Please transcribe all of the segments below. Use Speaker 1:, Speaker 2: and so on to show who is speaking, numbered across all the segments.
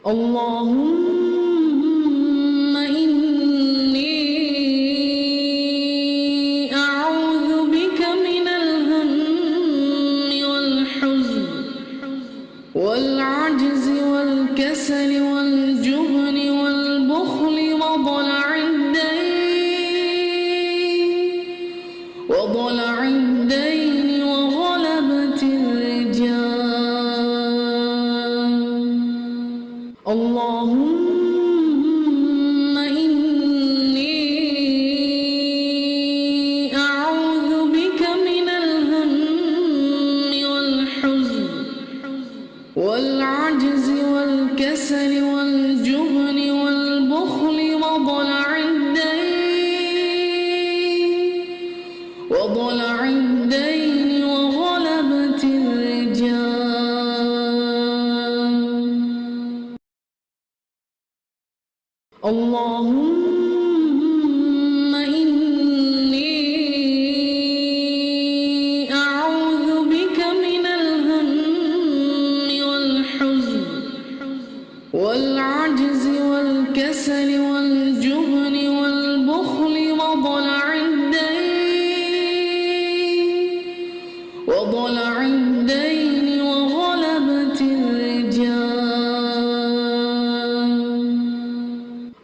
Speaker 1: اللهم إني أعوذ بك من الهم والحزن والعجز والكسل والجبن والبخل وضلع الدين وغلبة الرجال. اللهم إني أعوذ بك من الهم والحزن والعجز والكسل والجبن والبخل وضلع الدين وغلبة الرجال. اللهم إني أعوذ بك من الهم والحزن والعجز والكسل والجبن والبخل وضلع الدين وغلبة الرجال.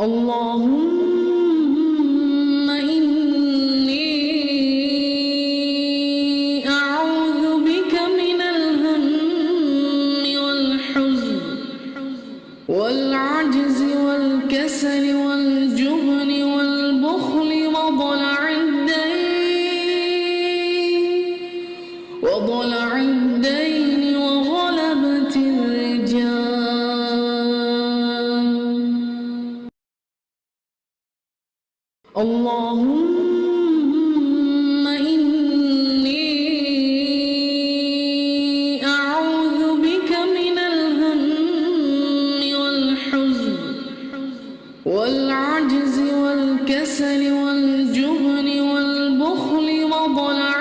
Speaker 1: اللهم إني أعوذ بك من الهم والحزن والعجز والكسل والجبن والبخل وضلع الدين وغلبة الرجال. اللهم إني أعوذ بك من الهم والحزن والعجز والكسل والجبن والبخل وضلع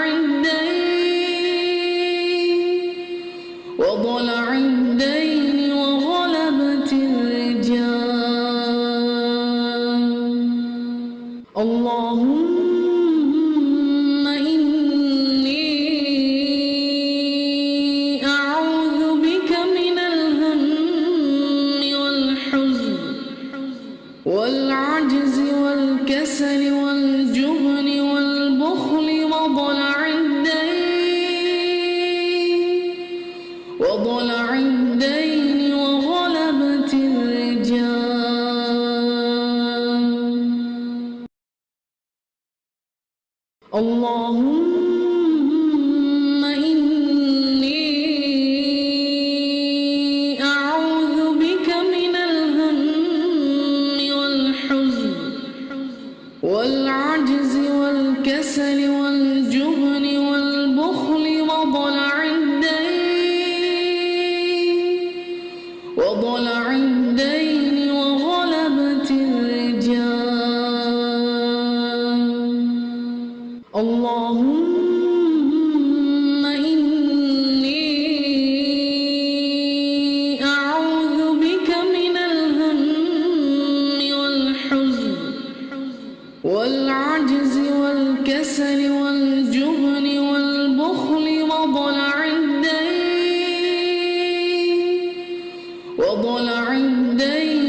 Speaker 1: الدين وغلبة الرجال. اللهم إني أعوذ بك من الهم والحزن والعجز والكسل والجبن والبخل وضلع الدين وغلبة الرجال. اللهم إني أعوذ بك من الهم والحزن والعجز والكسل والجبن والبخل وضلع الدين وغلبة الرجال. اللهم إني أعوذ بك من الهم والحزن والعجز والكسل والجبن والبخل وضلع الدين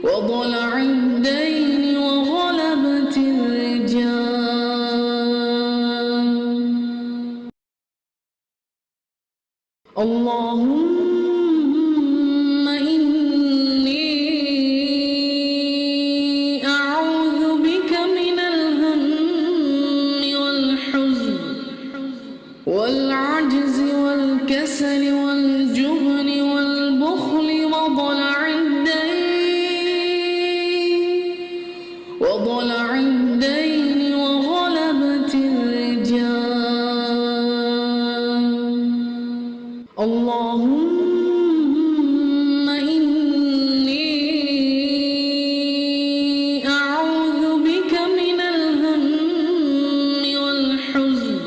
Speaker 1: وضلع الدين وغلبة الرجال. اللهم إني أعوذ بك من الهم والحزن والعجز والكسل والجبن والبخل وضلع الدين وغلبة الرجال. اللهم إني أعوذ بك من الهم والحزن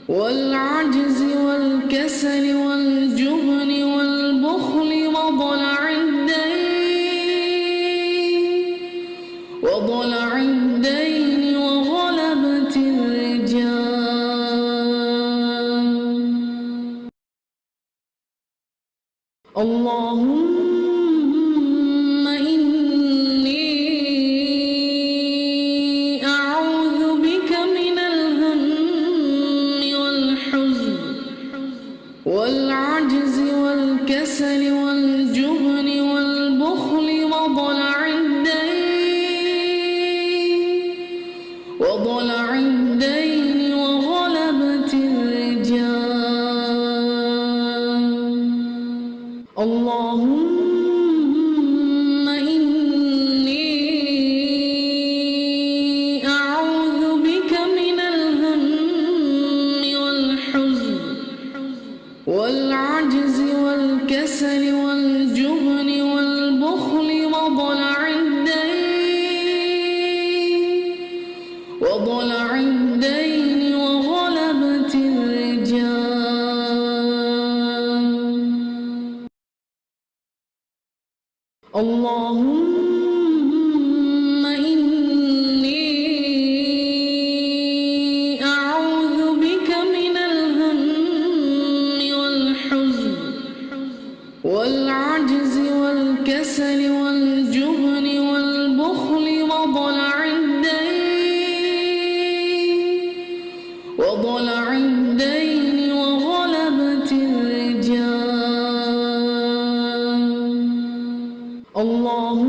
Speaker 1: والعجز والكسل والجبن والبخل وضلع الدين وغلبة الرجال. اللهم إني أعوذ بك من الهم والحزن والعجز والكسل والجبن والبخل وضلع الدين وغلبة الرجال. اللهم إني أعوذ بك من الهم والحزن والعجز والكسل والجبن والبخل وضلع الدين وغلبة الرجال. اللهم إني أعوذ بك من الهم والحزن والعجز والكسل والجبن والبخل وضلع الدين وغلبة الرجال. اللهم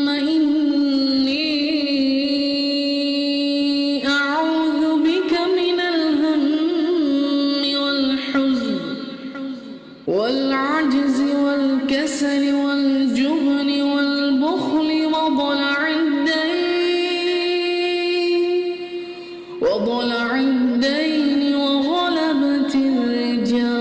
Speaker 1: إني أعوذ بك من الهم والحزن والعجز والكسل والجبن والبخل وضلع الدين وغلبة الرجال.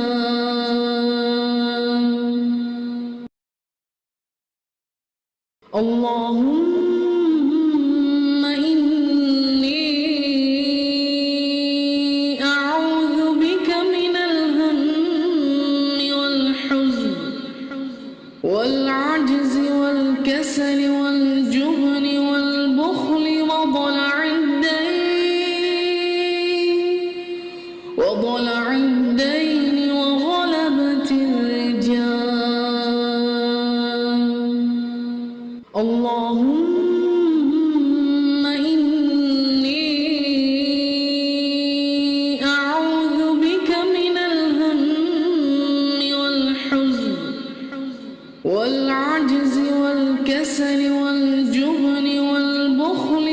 Speaker 1: اللهم إني أعوذ بك من الهم والحزن والعجز والكسل والجبن والبخل وضلع الدين وغلبة الرجال. اللهم إني أعوذ بك من الهم والحزن والعجز والكسل والجبن والبخل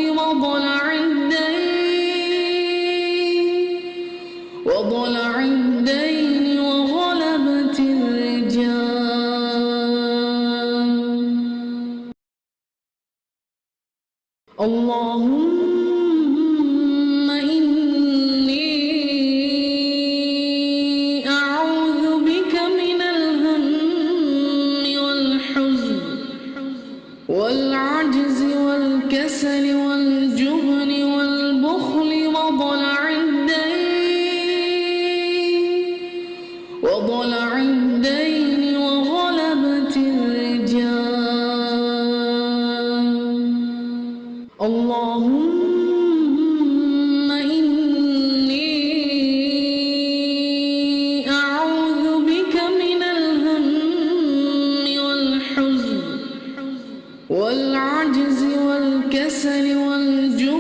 Speaker 1: وضلع الدين وغلبة الرجال. اللهم إني أعوذ بك من الهم والحزن والعجز والكسل والجبن والبخل وضلع الدين وغلبة الرجال. اللهم والكسل والجبن